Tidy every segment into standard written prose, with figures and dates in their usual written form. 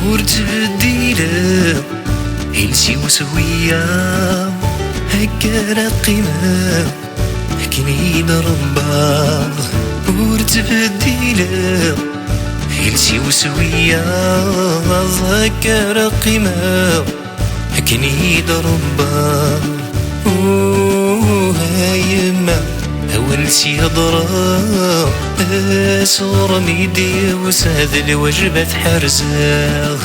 ورتبديله هلسي وسوية هكا رقيمة كني ربا ورتبديله هلسي وسوية هكا رقيمة كني ربا وهايما أول شي هضرة صورة ميدي وسهد الوجبة حرزة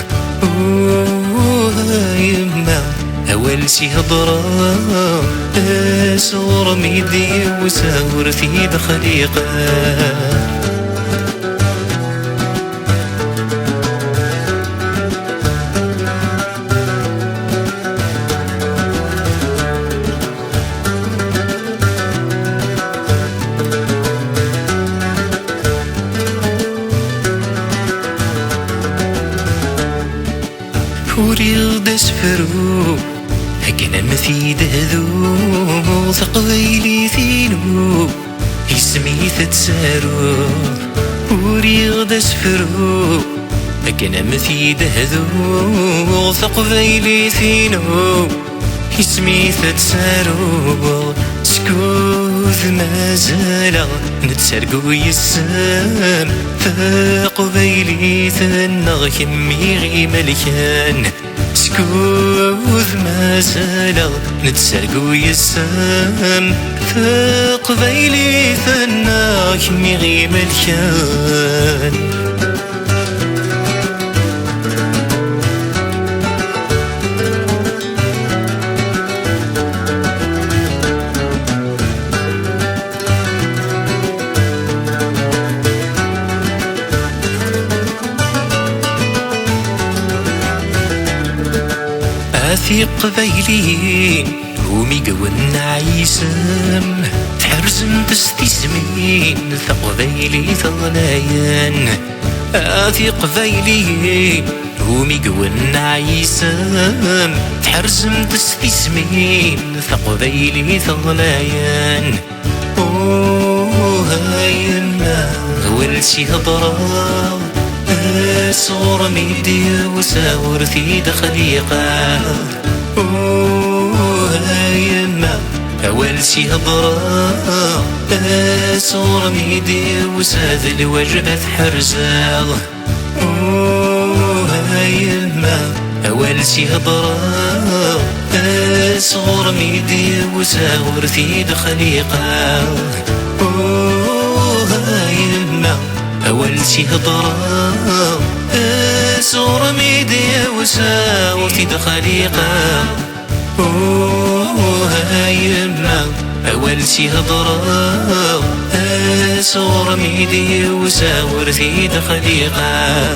وهايما أول شي هضرة صورة ميدي وسهور في دخليقة وريض اسفرو هكنا مثيد هذو ثقبيلي ثينو اسمي تتسارو وريض اسفرو هكنا مثيد هذو ثقبيلي ثينو اسمي تتسارو سكوث مازال نتسرقو يسام ثقبيلي ثنغ يمي غي ملكان سكوث مازال نتسرقو يسام ثقبيلي ثنغ يمي غي ملكان في قبيلي رومي قونا عيسم تحرزم تستسمين ثقبيلي ثغلايان في قبيلي رومي قونا عيسم تحرزم تستسمين ثقبيلي ثغلايان هايما أول شي هضرة صورة ميدي وساور في دخليقة هايما أول شي هضرة صورة ميدي وساد الوجبة حرزة هايما أول شي هضرة صورة ميدي وساور في دخليقة هايما أول شي هضرة صورة ميديا وساور في دخليقة هايما أول شي هضرة صورة ميديا وساور في دخليقة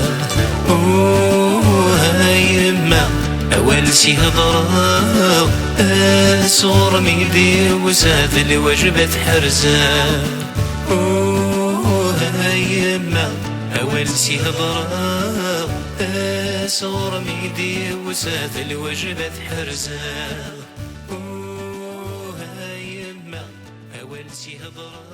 هايما أول شي هضرة صورة ميديا وساد الوجبة حرزة هايما أول شي هضرة صورة ميدي وساد الوجبة حرزة هايما أول شي هضرة